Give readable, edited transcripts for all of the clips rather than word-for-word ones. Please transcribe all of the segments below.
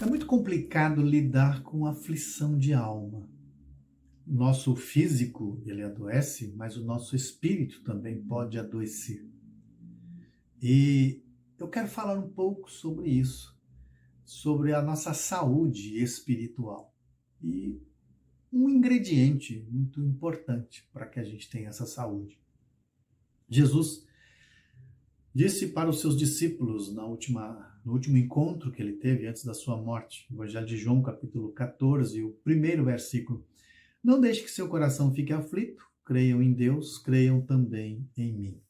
É muito complicado lidar com aflição de alma. O nosso físico, ele adoece, mas o nosso espírito também pode adoecer. E eu quero falar um pouco sobre isso, sobre a nossa saúde espiritual. E um ingrediente muito importante para que a gente tenha essa saúde. Jesus disse para os seus discípulos no último encontro que ele teve antes da sua morte, Evangelho de João, capítulo 14, o primeiro versículo: não deixe que seu coração fique aflito, creiam em Deus, creiam também em mim.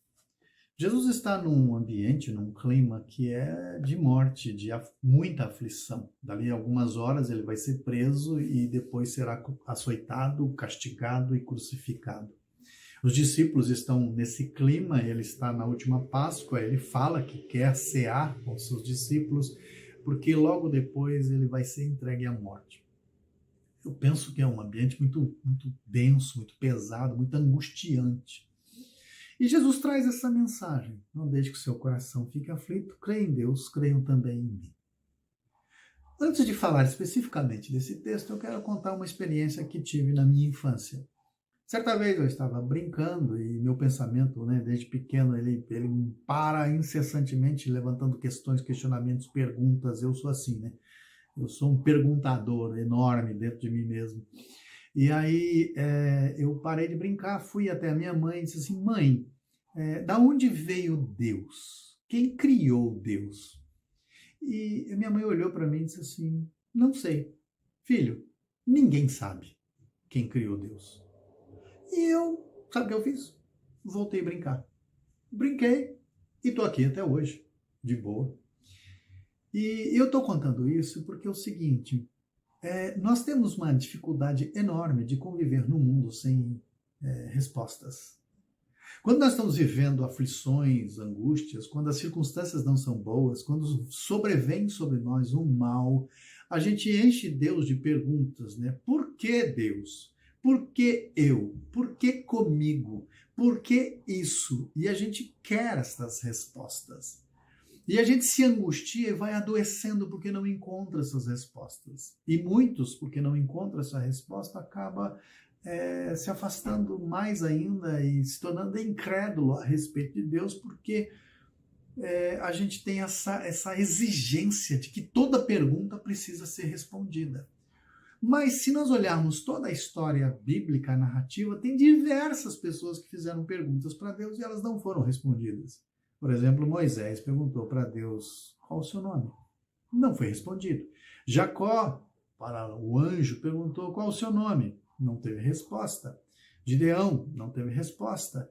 Jesus está num ambiente, num clima que é de morte, de muita aflição. Dali a algumas horas ele vai ser preso e depois será açoitado, castigado e crucificado. Os discípulos estão nesse clima, ele está na última Páscoa, ele fala que quer cear com seus discípulos, porque logo depois ele vai ser entregue à morte. Eu penso que é um ambiente muito denso, muito pesado, muito angustiante. E Jesus traz essa mensagem: não deixe que o seu coração fique aflito, creia em Deus, creiam também em mim. Antes de falar especificamente desse texto, eu quero contar uma experiência que tive na minha infância. Certa vez eu estava brincando e meu pensamento, desde pequeno, ele para incessantemente levantando questões, questionamentos, perguntas. Eu sou assim, Eu sou um perguntador enorme dentro de mim mesmo. E aí eu parei de brincar, fui até a minha mãe e disse assim: mãe, da onde veio Deus? Quem criou Deus? E minha mãe olhou para mim e disse assim: não sei. Filho, ninguém sabe quem criou Deus. E sabe o que eu fiz? Voltei a brincar. Brinquei e estou aqui até hoje, de boa. E eu estou contando isso porque é o seguinte: nós temos uma dificuldade enorme de conviver no mundo sem respostas. Quando nós estamos vivendo aflições, angústias, quando as circunstâncias não são boas, quando sobrevém sobre nós um mal, a gente enche Deus de perguntas, Por que Deus? Por que eu? Por que comigo? Por que isso? E a gente quer essas respostas. E a gente se angustia e vai adoecendo porque não encontra essas respostas. E muitos, porque não encontram essa resposta, acaba se afastando mais ainda e se tornando incrédulo a respeito de Deus, porque a gente tem essa exigência de que toda pergunta precisa ser respondida. Mas se nós olharmos toda a história bíblica, a narrativa, tem diversas pessoas que fizeram perguntas para Deus e elas não foram respondidas. Por exemplo, Moisés perguntou para Deus: qual o seu nome? Não foi respondido. Jacó, para o anjo, perguntou: qual o seu nome? Não teve resposta. Gideão, não teve resposta.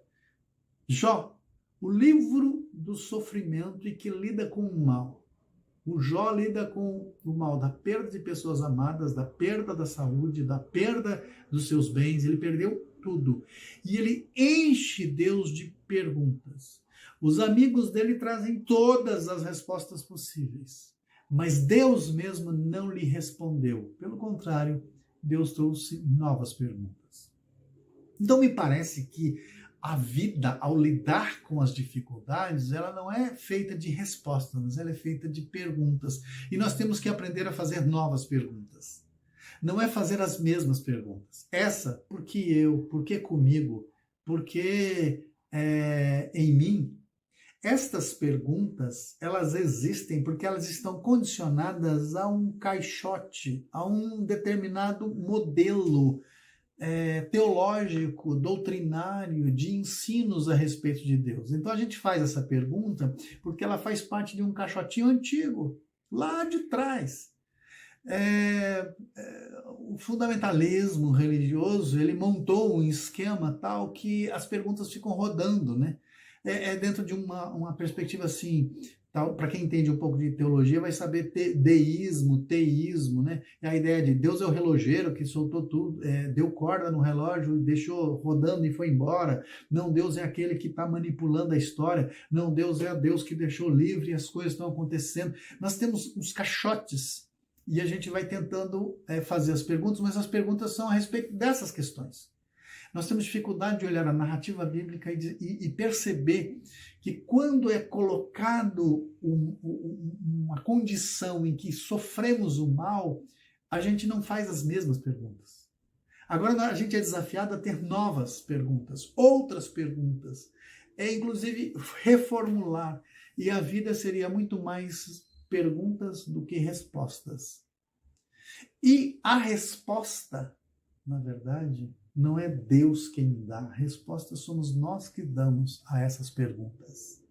Jó, o livro do sofrimento e que lida com o mal. O Jó lida com o mal da perda de pessoas amadas, da perda da saúde, da perda dos seus bens. Ele perdeu tudo. E ele enche Deus de perguntas. Os amigos dele trazem todas as respostas possíveis. Mas Deus mesmo não lhe respondeu. Pelo contrário, Deus trouxe novas perguntas. Então me parece que a vida, ao lidar com as dificuldades, ela não é feita de respostas, mas ela é feita de perguntas. E nós temos que aprender a fazer novas perguntas. Não é fazer as mesmas perguntas. Essa, por que eu? Por que comigo? Por que em mim? Estas perguntas, elas existem porque elas estão condicionadas a um caixote, a um determinado modelo teológico, doutrinário, de ensinos a respeito de Deus. Então a gente faz essa pergunta porque ela faz parte de um caixotinho antigo, lá de trás. O fundamentalismo religioso, ele montou um esquema tal que as perguntas ficam rodando, dentro de uma perspectiva assim. Para quem entende um pouco de teologia, vai saber deísmo, teísmo, É a ideia de Deus é o relojeiro que soltou tudo, deu corda no relógio, deixou rodando e foi embora. Não, Deus é aquele que está manipulando a história. Não, Deus é Deus que deixou livre e as coisas estão acontecendo. Nós temos uns caixotes e a gente vai tentando fazer as perguntas, mas as perguntas são a respeito dessas questões. Nós temos dificuldade de olhar a narrativa bíblica e perceber que quando é colocado uma condição em que sofremos o mal, a gente não faz as mesmas perguntas. Agora a gente é desafiado a ter novas perguntas, outras perguntas. Inclusive reformular. E a vida seria muito mais perguntas do que respostas. E a resposta, na verdade, não é Deus quem dá. A resposta somos nós que damos a essas perguntas.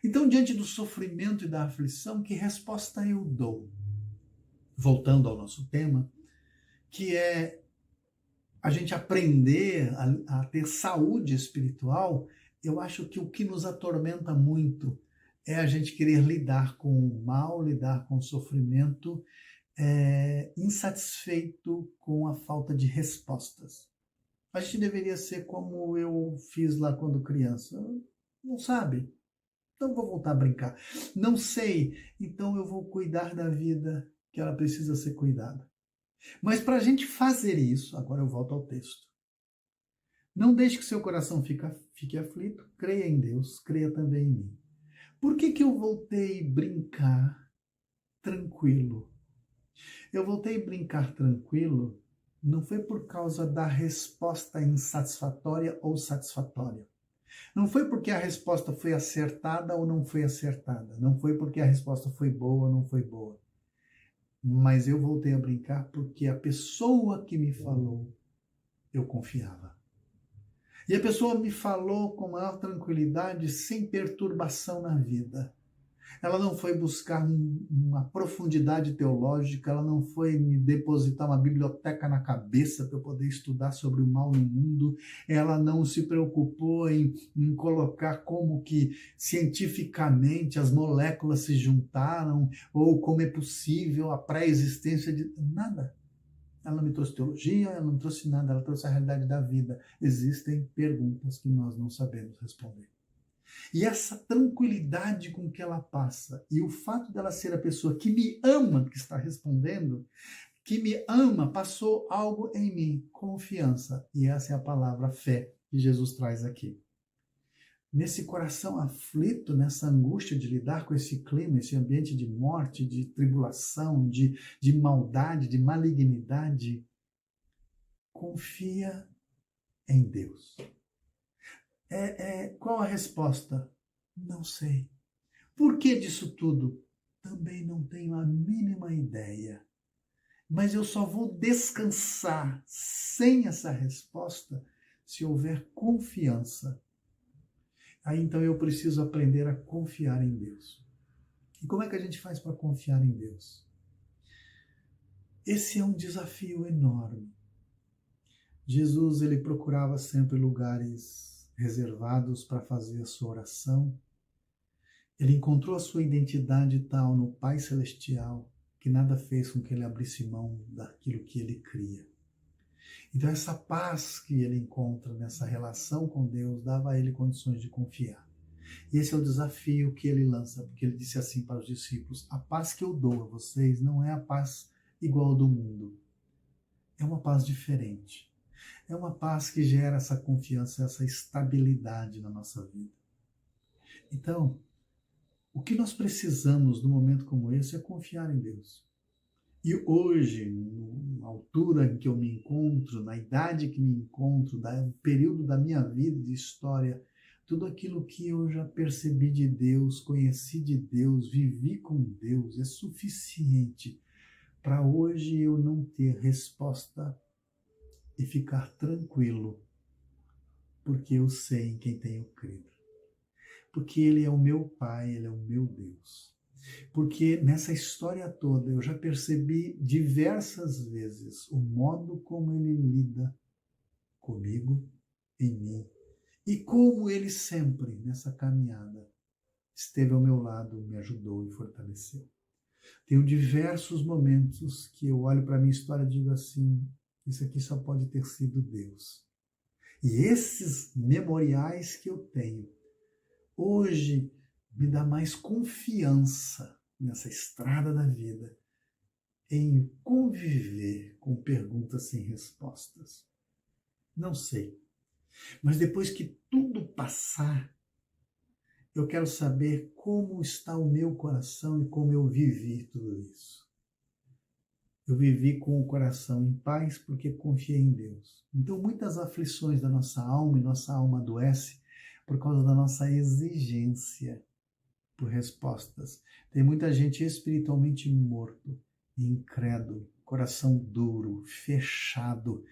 Então, diante do sofrimento e da aflição, que resposta eu dou? Voltando ao nosso tema, que é a gente aprender a ter saúde espiritual, eu acho que o que nos atormenta muito é a gente querer lidar com o mal, lidar com o sofrimento, insatisfeito com a falta de respostas. A gente deveria ser como eu fiz lá quando criança. Não sabe? Então vou voltar a brincar. Não sei, então eu vou cuidar da vida que ela precisa ser cuidada. Mas para a gente fazer isso, agora eu volto ao texto. Não deixe que seu coração fique aflito, creia em Deus, creia também em mim. Por que eu voltei a brincar tranquilo? Eu voltei a brincar tranquilo não foi por causa da resposta insatisfatória ou satisfatória. Não foi porque a resposta foi acertada ou não foi acertada. Não foi porque a resposta foi boa ou não foi boa. Mas eu voltei a brincar porque a pessoa que me falou, eu confiava. E a pessoa me falou com maior tranquilidade, sem perturbação na vida. Ela não foi buscar uma profundidade teológica, ela não foi me depositar uma biblioteca na cabeça para eu poder estudar sobre o mal no mundo, ela não se preocupou em colocar como que cientificamente as moléculas se juntaram, ou como é possível a pré-existência de... Nada. Ela não me trouxe teologia, ela não me trouxe nada, ela trouxe a realidade da vida. Existem perguntas que nós não sabemos responder. E essa tranquilidade com que ela passa, e o fato dela ser a pessoa que me ama, que está respondendo, que me ama, passou algo em mim, confiança. E essa é a palavra fé que Jesus traz aqui. Nesse coração aflito, nessa angústia de lidar com esse clima, esse ambiente de morte, de tribulação, de maldade, de malignidade, confia em Deus. Qual a resposta? Não sei. Por que disso tudo? Também não tenho a mínima ideia. Mas eu só vou descansar sem essa resposta se houver confiança. Aí então eu preciso aprender a confiar em Deus. E como é que a gente faz para confiar em Deus? Esse é um desafio enorme. Jesus, ele procurava sempre lugares reservados para fazer a sua oração. Ele encontrou a sua identidade tal no Pai Celestial que nada fez com que ele abrisse mão daquilo que ele cria. Então essa paz que ele encontra nessa relação com Deus dava a ele condições de confiar. E esse é o desafio que ele lança, porque ele disse assim para os discípulos: a paz que eu dou a vocês não é a paz igual ao do mundo. É uma paz diferente. É uma paz que gera essa confiança, essa estabilidade na nossa vida. Então, o que nós precisamos num momento como esse é confiar em Deus. E hoje, na altura em que eu me encontro, na idade que me encontro, no período da minha vida de história, tudo aquilo que eu já percebi de Deus, conheci de Deus, vivi com Deus, é suficiente para hoje eu não ter resposta e ficar tranquilo, porque eu sei em quem tenho crido. Porque Ele é o meu Pai, Ele é o meu Deus. Porque nessa história toda eu já percebi diversas vezes o modo como Ele lida comigo, em mim, e como Ele sempre, nessa caminhada, esteve ao meu lado, me ajudou e fortaleceu. Tenho diversos momentos que eu olho para a minha história e digo assim: isso aqui só pode ter sido Deus. E esses memoriais que eu tenho, hoje, me dá mais confiança nessa estrada da vida, em conviver com perguntas sem respostas. Não sei. Mas depois que tudo passar, eu quero saber como está o meu coração e como eu vivi tudo isso. Eu vivi com o coração em paz porque confiei em Deus. Então, muitas aflições da nossa alma, e nossa alma adoece por causa da nossa exigência por respostas. Tem muita gente espiritualmente morto, incrédulo, coração duro, fechado.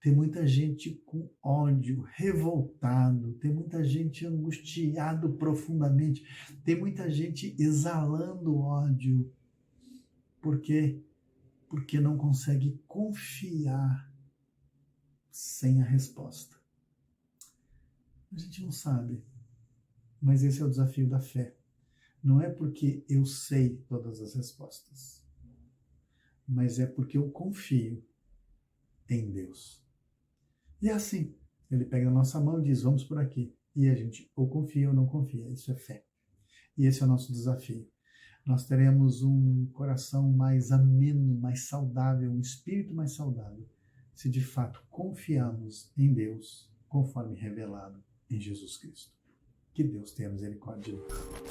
Tem muita gente com ódio, revoltado. Tem muita gente angustiado profundamente. Tem muita gente exalando ódio. Por quê? Porque não consegue confiar sem a resposta. A gente não sabe, mas esse é o desafio da fé. Não é porque eu sei todas as respostas, mas é porque eu confio em Deus. E é assim, ele pega a nossa mão e diz, vamos por aqui. E a gente ou confia ou não confia, isso é fé. E esse é o nosso desafio. Nós teremos um coração mais ameno, mais saudável, um espírito mais saudável, se de fato confiarmos em Deus, conforme revelado em Jesus Cristo. Que Deus tenha misericórdia de nós.